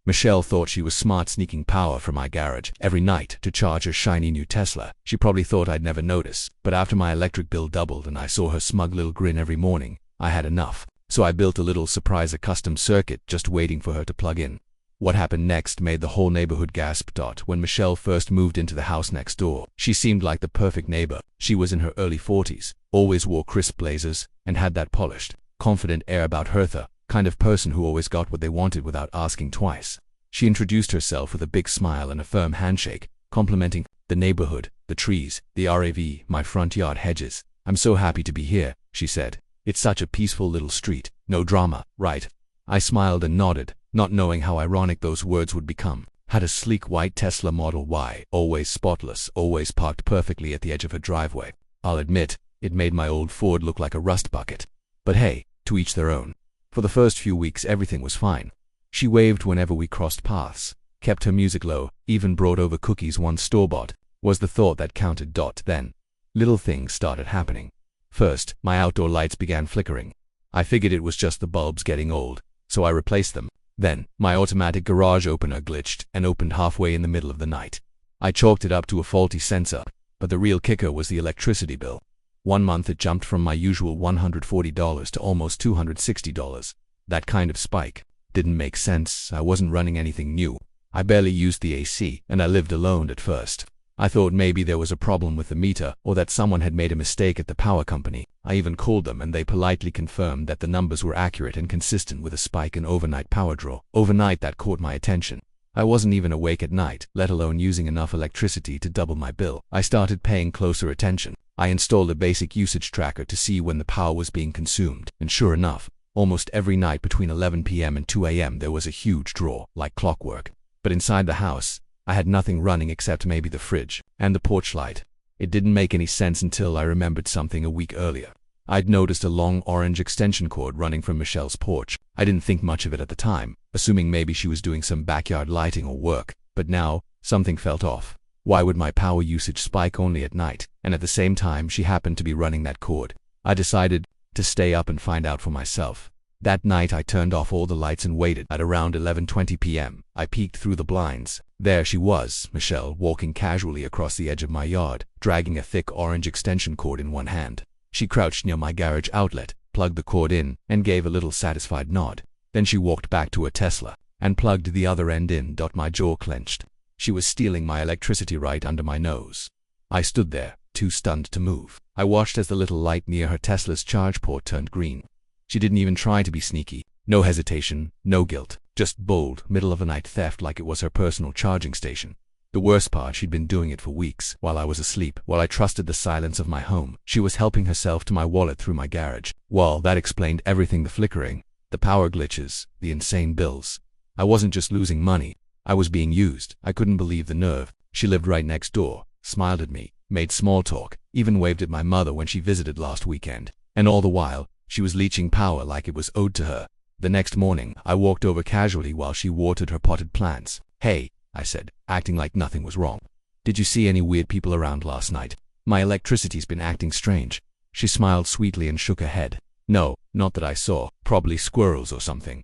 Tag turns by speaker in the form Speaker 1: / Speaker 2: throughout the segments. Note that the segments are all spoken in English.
Speaker 1: Michelle thought she was smart, sneaking power from my garage every night to charge her shiny new Tesla. She probably thought I'd never notice, but after my electric bill doubled and I saw her smug little grin every morning, I had enough. So I built a little surprise, a custom circuit just waiting for her to plug in. What happened next made the whole neighborhood gasp. When Michelle first moved into the house next door, she seemed like the perfect neighbor. She was in her early 40s, always wore crisp blazers, and had that polished, confident air about her, the kind of person who always got what they wanted without asking twice. She introduced herself with a big smile and a firm handshake, complimenting the neighborhood, the trees, the RAV, my front yard hedges. "I'm so happy to be here," she said. "It's such a peaceful little street, no drama, right?" I smiled and nodded, not knowing how ironic those words would become. Had a sleek white Tesla Model Y, always spotless, always parked perfectly at the edge of her driveway. I'll admit, it made my old Ford look like a rust bucket. But hey, to each their own. For the first few weeks everything was fine. She waved whenever we crossed paths, kept her music low, even brought over cookies once store-bought. Was the thought that counted. Then, little things started happening. First, my outdoor lights began flickering. I figured it was just the bulbs getting old, so I replaced them. Then, my automatic garage opener glitched and opened halfway in the middle of the night. I chalked it up to a faulty sensor, but the real kicker was the electricity bill. 1 month it jumped from my usual $140 to almost $260. That kind of spike didn't make sense. I wasn't running anything new. I barely used the AC, and I lived alone at first. I thought maybe there was a problem with the meter, or that someone had made a mistake at the power company. I even called them and they politely confirmed that the numbers were accurate and consistent with a spike in overnight power draw. Overnight that caught my attention. I wasn't even awake at night, let alone using enough electricity to double my bill. I started paying closer attention. I installed a basic usage tracker to see when the power was being consumed, and sure enough, almost every night between 11 p.m. and 2 a.m. there was a huge draw, like clockwork. But inside the house, I had nothing running except maybe the fridge and the porch light. It didn't make any sense until I remembered something a week earlier. I'd noticed a long orange extension cord running from Michelle's porch. I didn't think much of it at the time, assuming maybe she was doing some backyard lighting or work. But now, something felt off. Why would my power usage spike only at night, and at the same time she happened to be running that cord? I decided to stay up and find out for myself. That night I turned off all the lights and waited. At around 11:20 p.m., I peeked through the blinds. There she was, Michelle, walking casually across the edge of my yard, dragging a thick orange extension cord in one hand. She crouched near my garage outlet, plugged the cord in, and gave a little satisfied nod. Then she walked back to her Tesla and plugged the other end in. My jaw clenched. She was stealing my electricity right under my nose. I stood there, too stunned to move. I watched as the little light near her Tesla's charge port turned green. She didn't even try to be sneaky. No hesitation, no guilt. Just bold, middle-of-the-night theft like it was her personal charging station. The worst part, she'd been doing it for weeks, while I was asleep, while I trusted the silence of my home. She was helping herself to my wallet through my garage. Well, that explained everything: the flickering, the power glitches, the insane bills. I wasn't just losing money. I was being used. I couldn't believe the nerve. She lived right next door, smiled at me, made small talk, even waved at my mother when she visited last weekend. And all the while, she was leeching power like it was owed to her. The next morning, I walked over casually while she watered her potted plants. "Hey," I said, acting like nothing was wrong. "Did you see any weird people around last night? My electricity's been acting strange." She smiled sweetly and shook her head. "No, not that I saw. Probably squirrels or something."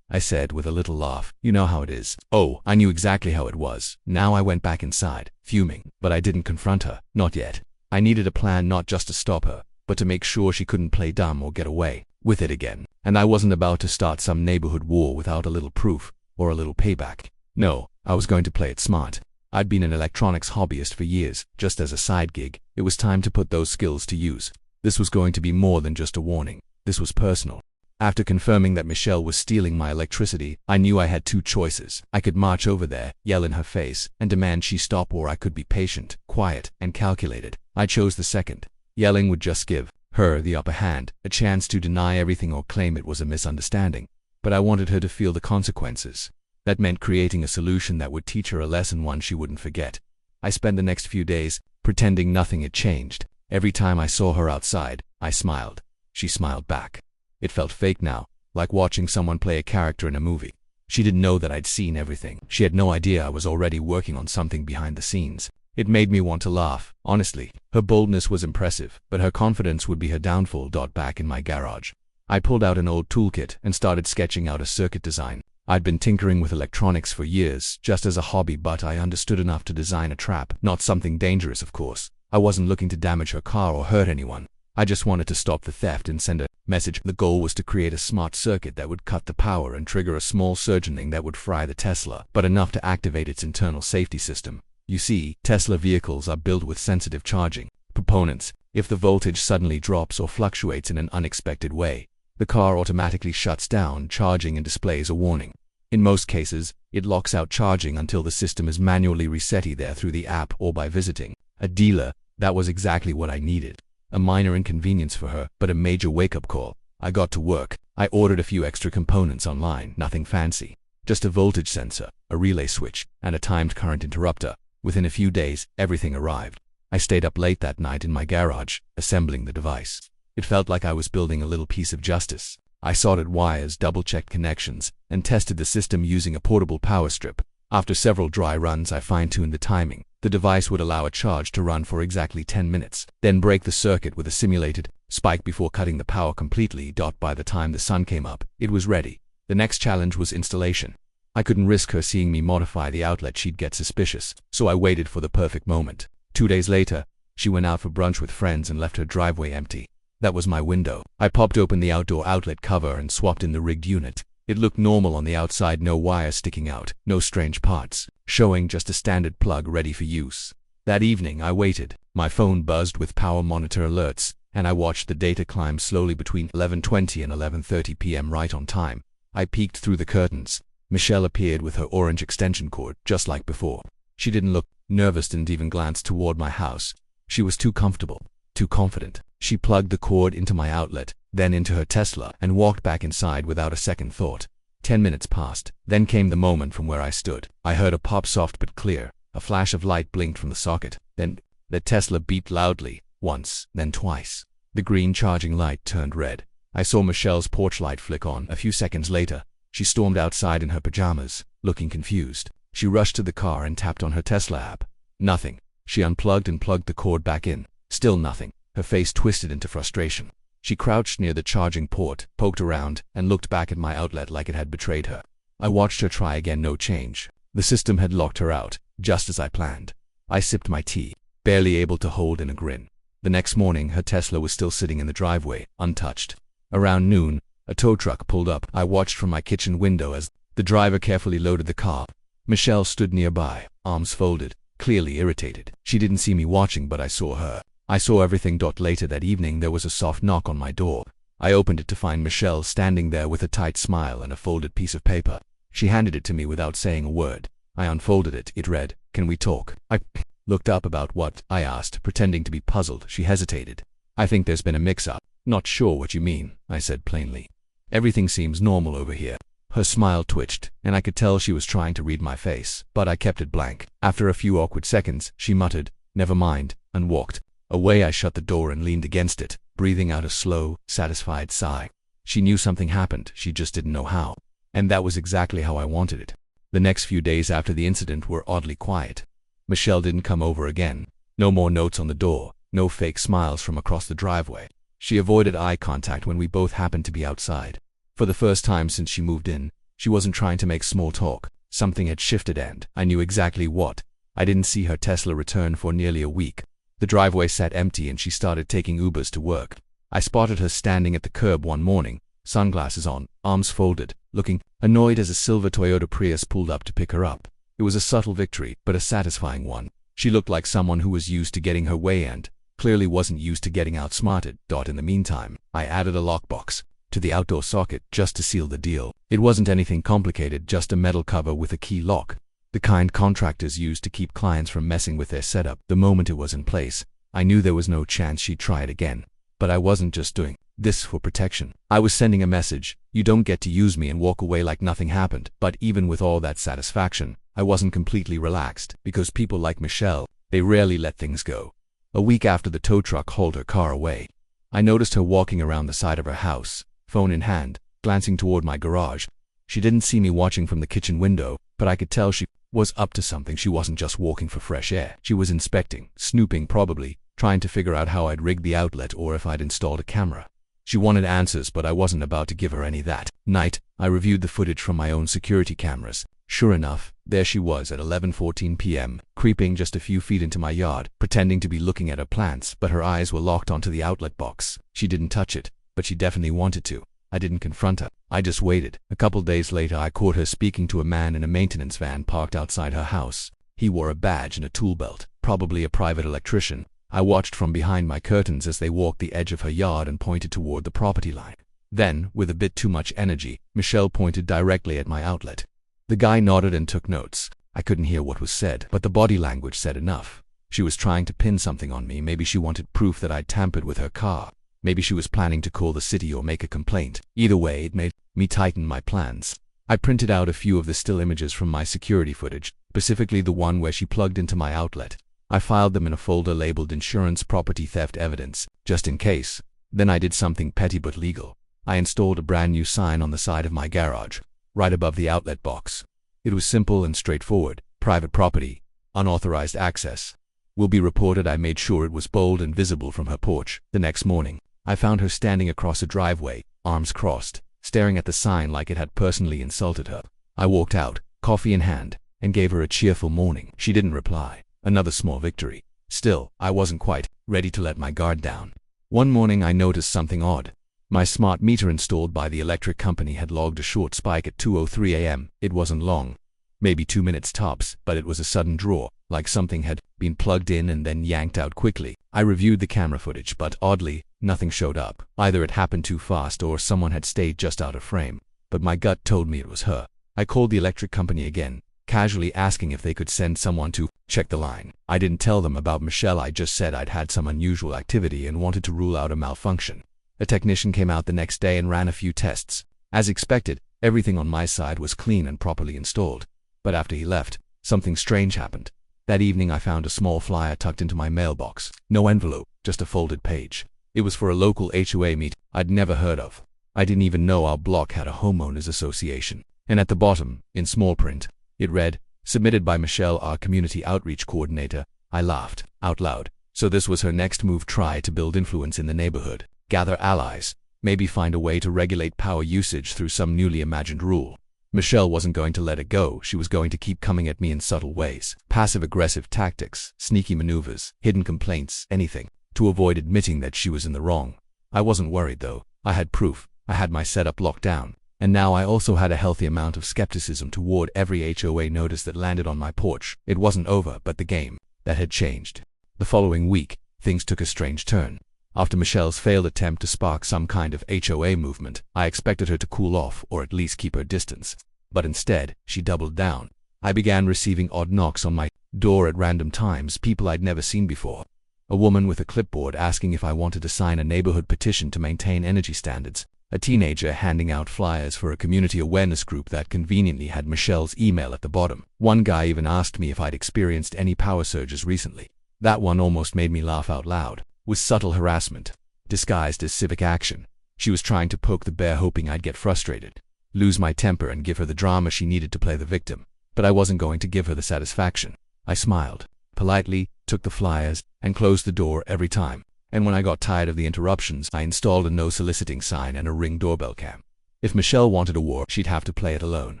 Speaker 1: I said with a little laugh. "You know how it is." Oh, I knew exactly how it was. Now I went back inside, fuming, but I didn't confront her. Not yet. I needed a plan, not just to stop her, but to make sure she couldn't play dumb or get away with it again. And I wasn't about to start some neighborhood war without a little proof or a little payback. No, I was going to play it smart. I'd been an electronics hobbyist for years, just as a side gig. It was time to put those skills to use. This was going to be more than just a warning. This was personal. After confirming that Michelle was stealing my electricity, I knew I had two choices. I could march over there, yell in her face, and demand she stop, or I could be patient, quiet, and calculated. I chose the second. Yelling would just give her the upper hand, a chance to deny everything or claim it was a misunderstanding. But I wanted her to feel the consequences. That meant creating a solution that would teach her a lesson, one she wouldn't forget. I spent the next few days pretending nothing had changed. Every time I saw her outside, I smiled. She smiled back. It felt fake now, like watching someone play a character in a movie. She didn't know that I'd seen everything. She had no idea I was already working on something behind the scenes. It made me want to laugh, honestly. Her boldness was impressive, but her confidence would be her downfall. Back in my garage, I pulled out an old toolkit and started sketching out a circuit design. I'd been tinkering with electronics for years, just as a hobby, but I understood enough to design a trap. Not something dangerous, of course. I wasn't looking to damage her car or hurt anyone. I just wanted to stop the theft and send a message. The goal was to create a smart circuit that would cut the power and trigger a small surging that would fry the Tesla, but enough to activate its internal safety system. You see, Tesla vehicles are built with sensitive charging components. If the voltage suddenly drops or fluctuates in an unexpected way, the car automatically shuts down charging and displays a warning. In most cases, it locks out charging until the system is manually reset either through the app or by visiting a dealer. That was exactly what I needed. A minor inconvenience for her, but a major wake-up call. I got to work. I ordered a few extra components online, nothing fancy. Just a voltage sensor, a relay switch, and a timed current interrupter. Within a few days, everything arrived. I stayed up late that night in my garage, assembling the device. It felt like I was building a little piece of justice. I soldered wires, double-checked connections, and tested the system using a portable power strip. After several dry runs, I fine-tuned the timing. The device would allow a charge to run for exactly 10 minutes, then break the circuit with a simulated spike before cutting the power completely. By the time the sun came up, it was ready. The next challenge was installation. I couldn't risk her seeing me modify the outlet. She'd get suspicious, so I waited for the perfect moment. 2 days later, she went out for brunch with friends and left her driveway empty. That was my window. I popped open the outdoor outlet cover and swapped in the rigged unit. It looked normal on the outside, no wires sticking out, no strange parts, showing just a standard plug ready for use. That evening I waited. My phone buzzed with power monitor alerts, and I watched the data climb slowly between 11:20 and 11:30 p.m. right on time. I peeked through the curtains. Michelle appeared with her orange extension cord, just like before. She didn't look nervous, didn't even glance toward my house. She was too comfortable, too confident. She plugged the cord into my outlet, then into her Tesla, and walked back inside without a second thought. 10 minutes passed. Then came the moment from where I stood. I heard a pop, soft but clear. A flash of light blinked from the socket. Then the Tesla beeped loudly, once, then twice. The green charging light turned red. I saw Michelle's porch light flick on. A few seconds later, she stormed outside in her pajamas, looking confused. She rushed to the car and tapped on her Tesla app. Nothing. She unplugged and plugged the cord back in. Still nothing. Her face twisted into frustration. She crouched near the charging port, poked around, and looked back at my outlet like it had betrayed her. I watched her try again, no change. The system had locked her out, just as I planned. I sipped my tea, barely able to hold in a grin. The next morning, her Tesla was still sitting in the driveway, untouched. Around noon, a tow truck pulled up. I watched from my kitchen window as the driver carefully loaded the car. Michelle stood nearby, arms folded, clearly irritated. She didn't see me watching, but I saw her. I saw everything. Later that evening, there was a soft knock on my door. I opened it to find Michelle standing there with a tight smile and a folded piece of paper. She handed it to me without saying a word. I unfolded it. It read, "Can we talk?" I looked up. "About what?" I asked, pretending to be puzzled. She hesitated. "I think there's been a mix-up." "Not sure what you mean," I said plainly. "Everything seems normal over here." Her smile twitched, and I could tell she was trying to read my face, but I kept it blank. After a few awkward seconds, she muttered, "Never mind," and walked away. I shut the door and leaned against it, breathing out a slow, satisfied sigh. She knew something happened, she just didn't know how. And that was exactly how I wanted it. The next few days after the incident were oddly quiet. Michelle didn't come over again. No more notes on the door, no fake smiles from across the driveway. She avoided eye contact when we both happened to be outside. For the first time since she moved in, she wasn't trying to make small talk. Something had shifted, and I knew exactly what. I didn't see her Tesla return for nearly a week. The driveway sat empty and she started taking Ubers to work. I spotted her standing at the curb one morning, sunglasses on, arms folded, looking annoyed as a silver Toyota Prius pulled up to pick her up. It was a subtle victory, but a satisfying one. She looked like someone who was used to getting her way and clearly wasn't used to getting outsmarted. In the meantime, I added a lockbox to the outdoor socket just to seal the deal. It wasn't anything complicated, just a metal cover with a key lock, the kind contractors use to keep clients from messing with their setup. The moment it was in place, I knew there was no chance she'd try it again. But I wasn't just doing this for protection. I was sending a message: you don't get to use me and walk away like nothing happened. But even with all that satisfaction, I wasn't completely relaxed, because people like Michelle, they rarely let things go. A week after the tow truck hauled her car away, I noticed her walking around the side of her house, phone in hand, glancing toward my garage. She didn't see me watching from the kitchen window, but I could tell she was up to something. She wasn't just walking for fresh air. She was inspecting, snooping probably, trying to figure out how I'd rigged the outlet or if I'd installed a camera. She wanted answers, but I wasn't about to give her any that night. I reviewed the footage from my own security cameras. Sure enough, there she was at 11:14 p.m., creeping just a few feet into my yard, pretending to be looking at her plants, but her eyes were locked onto the outlet box. She didn't touch it, but she definitely wanted to. I didn't confront her. I just waited. A couple days later, I caught her speaking to a man in a maintenance van parked outside her house. He wore a badge and a tool belt, probably a private electrician. I watched from behind my curtains as they walked the edge of her yard and pointed toward the property line. Then, with a bit too much energy, Michelle pointed directly at my outlet. The guy nodded and took notes. I couldn't hear what was said, but the body language said enough. She was trying to pin something on me. Maybe she wanted proof that I'd tampered with her car. Maybe she was planning to call the city or make a complaint. Either way, it made me tighten my plans. I printed out a few of the still images from my security footage, specifically the one where she plugged into my outlet. I filed them in a folder labeled Insurance Property Theft Evidence, just in case. Then I did something petty but legal. I installed a brand new sign on the side of my garage, right above the outlet box. It was simple and straightforward. Private property. Unauthorized access. Will be reported. I made sure it was bold and visible from her porch. The next morning, I found her standing across a driveway, arms crossed, staring at the sign like it had personally insulted her. I walked out, coffee in hand, and gave her a cheerful morning. She didn't reply. Another small victory. Still, I wasn't quite ready to let my guard down. One morning I noticed something odd. My smart meter installed by the electric company had logged a short spike at 2:03 a.m. It wasn't long, maybe 2 minutes tops, but it was a sudden draw, like something had been plugged in and then yanked out quickly. I reviewed the camera footage, but oddly, nothing showed up. Either it happened too fast or someone had stayed just out of frame. But my gut told me it was her. I called the electric company again, casually asking if they could send someone to check the line. I didn't tell them about Michelle. I just said I'd had some unusual activity and wanted to rule out a malfunction. A technician came out the next day and ran a few tests. As expected, everything on my side was clean and properly installed. But after he left, something strange happened. That evening I found a small flyer tucked into my mailbox. No envelope, just a folded page. It was for a local HOA meet I'd never heard of. I didn't even know our block had a homeowners association. And at the bottom, in small print, it read, "Submitted by Michelle, our community outreach coordinator." I laughed out loud. So this was her next move: try to build influence in the neighborhood, gather allies, maybe find a way to regulate power usage through some newly imagined rule. Michelle wasn't going to let it go. She was going to keep coming at me in subtle ways. Passive-aggressive tactics, sneaky maneuvers, hidden complaints, anything to avoid admitting that she was in the wrong. I wasn't worried though. I had proof. I had my setup locked down. And now I also had a healthy amount of skepticism toward every HOA notice that landed on my porch. It wasn't over, but the game that had changed. The following week, things took a strange turn. After Michelle's failed attempt to spark some kind of HOA movement, I expected her to cool off or at least keep her distance. But instead, she doubled down. I began receiving odd knocks on my door at random times, people I'd never seen before. A woman with a clipboard asking if I wanted to sign a neighborhood petition to maintain energy standards. A teenager handing out flyers for a community awareness group that conveniently had Michelle's email at the bottom. One guy even asked me if I'd experienced any power surges recently. That one almost made me laugh out loud. Was subtle harassment, disguised as civic action. She was trying to poke the bear, hoping I'd get frustrated, lose my temper, and give her the drama she needed to play the victim. But I wasn't going to give her the satisfaction. I smiled, politely, took the flyers, and closed the door every time. And when I got tired of the interruptions, I installed a no soliciting sign and a Ring doorbell cam. If Michelle wanted a war, she'd have to play it alone.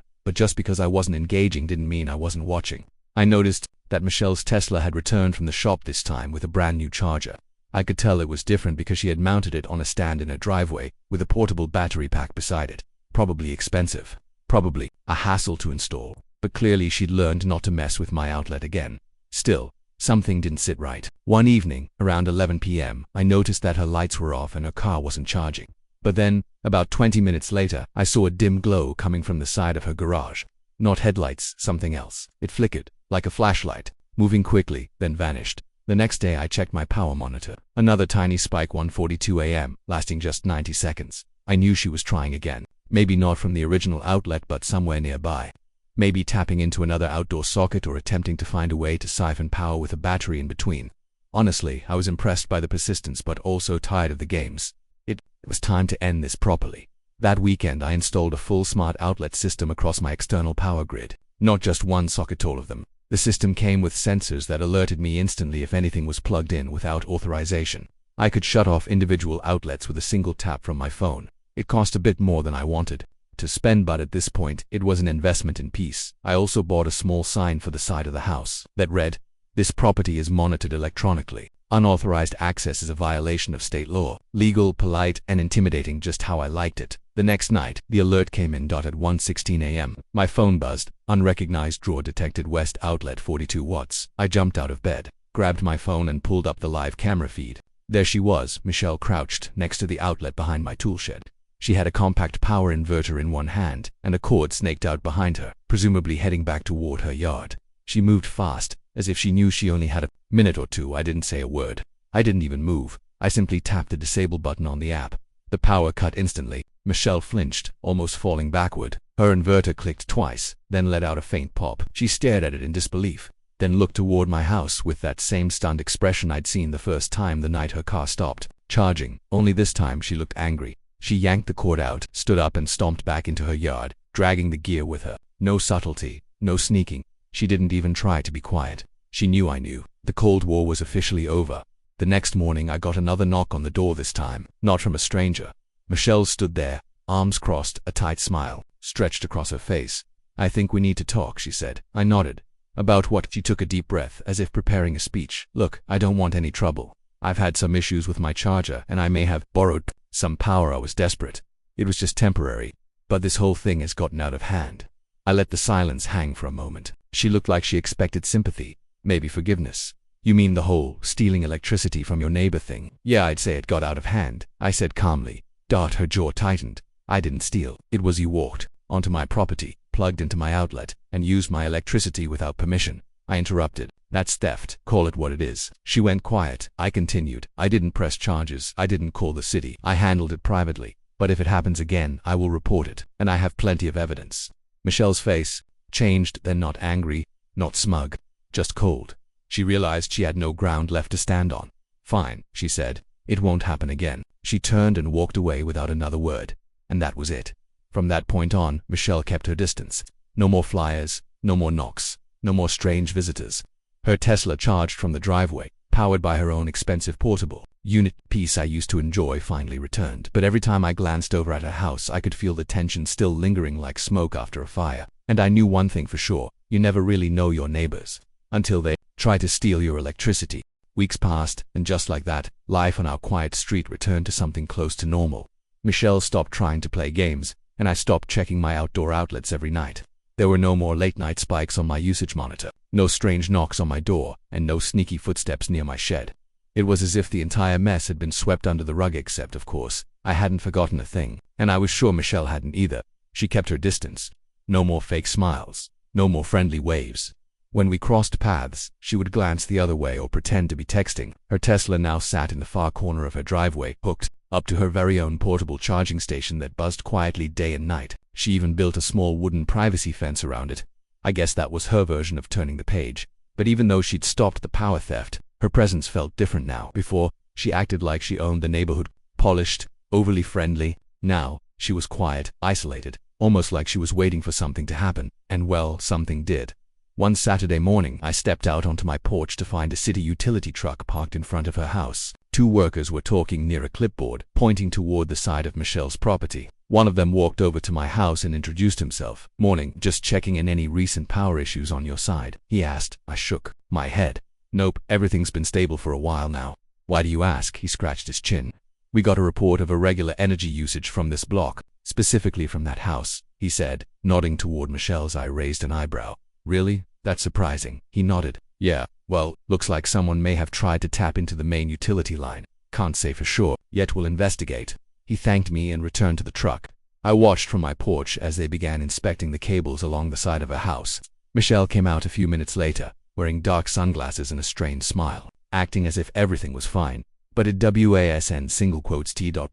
Speaker 1: But just because I wasn't engaging didn't mean I wasn't watching. I noticed that Michelle's Tesla had returned from the shop this time with a brand new charger. I could tell it was different because she had mounted it on a stand in her driveway with a portable battery pack beside it. Probably expensive. Probably a hassle to install. But clearly she'd learned not to mess with my outlet again. Still, something didn't sit right. One evening, around 11 p.m., I noticed that her lights were off and her car wasn't charging. But then, about 20 minutes later, I saw a dim glow coming from the side of her garage. Not headlights, something else. It flickered, like a flashlight, moving quickly, then vanished. The next day I checked my power monitor. Another tiny spike, 1:42 a.m., lasting just 90 seconds. I knew she was trying again. Maybe not from the original outlet, but somewhere nearby. Maybe tapping into another outdoor socket or attempting to find a way to siphon power with a battery in between. Honestly, I was impressed by the persistence but also tired of the games. It was time to end this properly. That weekend I installed a full smart outlet system across my external power grid. Not just one socket, all of them. The system came with sensors that alerted me instantly if anything was plugged in without authorization. I could shut off individual outlets with a single tap from my phone. It cost a bit more than I wanted to spend, but at this point, it was an investment in peace. I also bought a small sign for the side of the house that read, "This property is monitored electronically. Unauthorized access is a violation of state law." Legal, polite, and intimidating, just how I liked it. The next night, the alert came in. At 1:16 a.m., my phone buzzed. Unrecognized drawer detected, West outlet 42 watts. I jumped out of bed, grabbed my phone, and pulled up the live camera feed. There she was, Michelle, crouched next to the outlet behind my toolshed. She had a compact power inverter in one hand, and a cord snaked out behind her, presumably heading back toward her yard. She moved fast, as if she knew she only had a minute or two. I didn't say a word. I didn't even move. I simply tapped the disable button on the app. The power cut instantly. Michelle flinched, almost falling backward. Her inverter clicked twice, then let out a faint pop. She stared at it in disbelief, then looked toward my house with that same stunned expression I'd seen the first time the night her car stopped charging. Only this time she looked angry. She yanked the cord out, stood up, and stomped back into her yard, dragging the gear with her. No subtlety, no sneaking. She didn't even try to be quiet. She knew I knew. The Cold War was officially over. The next morning I got another knock on the door, this time not from a stranger. Michelle stood there, arms crossed, a tight smile stretched across her face. "I think we need to talk," she said. I nodded. "About what?" She took a deep breath, as if preparing a speech. "Look, I don't want any trouble. I've had some issues with my charger, and I may have borrowed some power. I was desperate. It was just temporary. But this whole thing has gotten out of hand." I let the silence hang for a moment. She looked like she expected sympathy, maybe forgiveness. "You mean the whole stealing electricity from your neighbor thing?" "Yeah, I'd say it got out of hand," I said calmly. Her jaw tightened. "I didn't steal. It was you walked onto my property, plugged into my outlet, and used my electricity without permission." I interrupted. "That's theft. Call it what it is." She went quiet. I continued. "I didn't press charges. I didn't call the city. I handled it privately. But if it happens again, I will report it. And I have plenty of evidence." Michelle's face changed, then not angry, not smug, just cold. She realized she had no ground left to stand on. "Fine," she said. "It won't happen again." She turned and walked away without another word. And that was it. From that point on, Michelle kept her distance. No more flyers, no more knocks, no more strange visitors. Her Tesla charged from the driveway, powered by her own expensive portable unit. Peace I used to enjoy finally returned. But every time I glanced over at her house, I could feel the tension still lingering like smoke after a fire. And I knew one thing for sure: you never really know your neighbors until they try to steal your electricity. Weeks passed, and just like that, life on our quiet street returned to something close to normal. Michelle stopped trying to play games, and I stopped checking my outdoor outlets every night. There were no more late-night spikes on my usage monitor, no strange knocks on my door, and no sneaky footsteps near my shed. It was as if the entire mess had been swept under the rug, except, of course, I hadn't forgotten a thing, and I was sure Michelle hadn't either. She kept her distance. No more fake smiles, no more friendly waves. When we crossed paths, she would glance the other way or pretend to be texting. Her Tesla now sat in the far corner of her driveway, hooked up to her very own portable charging station that buzzed quietly day and night. She even built a small wooden privacy fence around it. I guess that was her version of turning the page. But even though she'd stopped the power theft, her presence felt different now. Before, she acted like she owned the neighborhood, polished, overly friendly. Now, she was quiet, isolated, almost like she was waiting for something to happen. And well, something did. One Saturday morning, I stepped out onto my porch to find a city utility truck parked in front of her house. Two workers were talking near a clipboard, pointing toward the side of Michelle's property. One of them walked over to my house and introduced himself. "Morning, just checking in. Any recent power issues on your side?" he asked. I shook my head. "Nope, everything's been stable for a while now." "Why do you ask?" He scratched his chin. "We got a report of irregular energy usage from this block, specifically from that house," he said, nodding toward Michelle's. I raised an eyebrow. "Really? That's surprising." He nodded. "Yeah, well, looks like someone may have tried to tap into the main utility line. Can't say for sure, yet we'll investigate." He thanked me and returned to the truck. I watched from my porch as they began inspecting the cables along the side of her house. Michelle came out a few minutes later, wearing dark sunglasses and a strained smile, acting as if everything was fine. But at WASN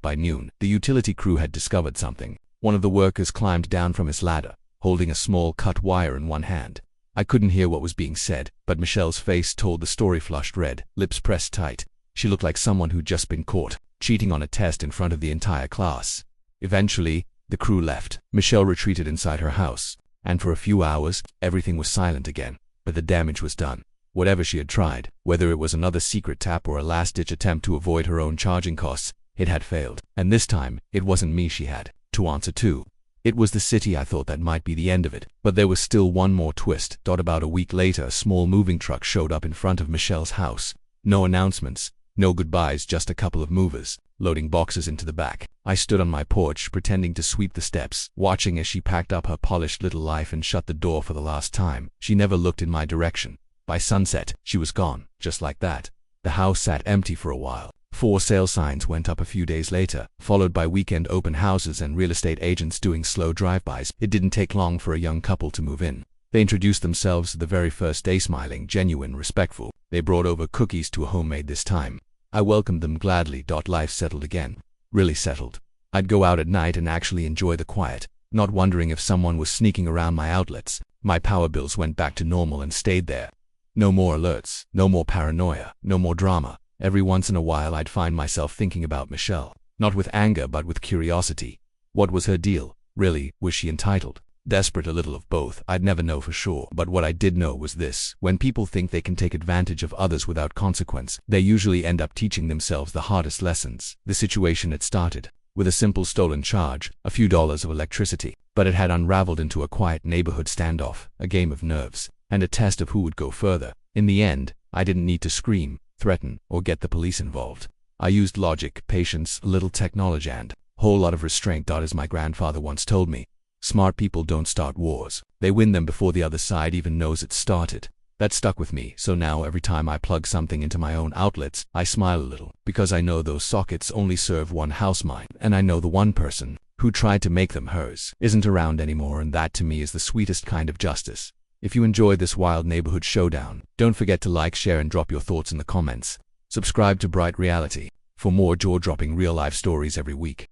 Speaker 1: by noon, the utility crew had discovered something. One of the workers climbed down from his ladder, holding a small cut wire in one hand. I couldn't hear what was being said, but Michelle's face told the story. Flushed red, lips pressed tight. She looked like someone who'd just been caught cheating on a test in front of the entire class. Eventually, the crew left. Michelle retreated inside her house, and for a few hours, everything was silent again. But the damage was done. Whatever she had tried, whether it was another secret tap or a last-ditch attempt to avoid her own charging costs, it had failed. And this time, it wasn't me she had to answer to. It was the city. I thought that might be the end of it. But there was still one more twist. About a week later, a small moving truck showed up in front of Michelle's house. No announcements, no goodbyes, just a couple of movers, loading boxes into the back. I stood on my porch, pretending to sweep the steps, watching as she packed up her polished little life and shut the door for the last time. She never looked in my direction. By sunset, she was gone, just like that. The house sat empty for a while. 4 sale signs went up a few days later, followed by weekend open houses and real estate agents doing slow drive-bys. It didn't take long for a young couple to move in. They introduced themselves the very first day, smiling, genuine, respectful. They brought over cookies to a homemade this time. I welcomed them gladly. Life settled again. Really settled. I'd go out at night and actually enjoy the quiet, not wondering if someone was sneaking around my outlets. My power bills went back to normal and stayed there. No more alerts, no more paranoia, no more drama. Every once in a while I'd find myself thinking about Michelle, not with anger but with curiosity. What was her deal? Really, was she entitled? Desperate? A little of both. I'd never know for sure, but what I did know was this: when people think they can take advantage of others without consequence, they usually end up teaching themselves the hardest lessons. The situation had started with a simple stolen charge, a few dollars of electricity, but it had unraveled into a quiet neighborhood standoff, a game of nerves, and a test of who would go further. In the end, I didn't need to scream, threaten, or get the police involved. I used logic, patience, a little technology, and a whole lot of restraint. As my grandfather once told me, smart people don't start wars. They win them before the other side even knows it started. That stuck with me, so now every time I plug something into my own outlets, I smile a little, because I know those sockets only serve one house, mine, and I know the one person who tried to make them hers isn't around anymore, and that to me is the sweetest kind of justice. If you enjoyed this wild neighborhood showdown, don't forget to like, share, and drop your thoughts in the comments. Subscribe to Bright Reality for more jaw-dropping real-life stories every week.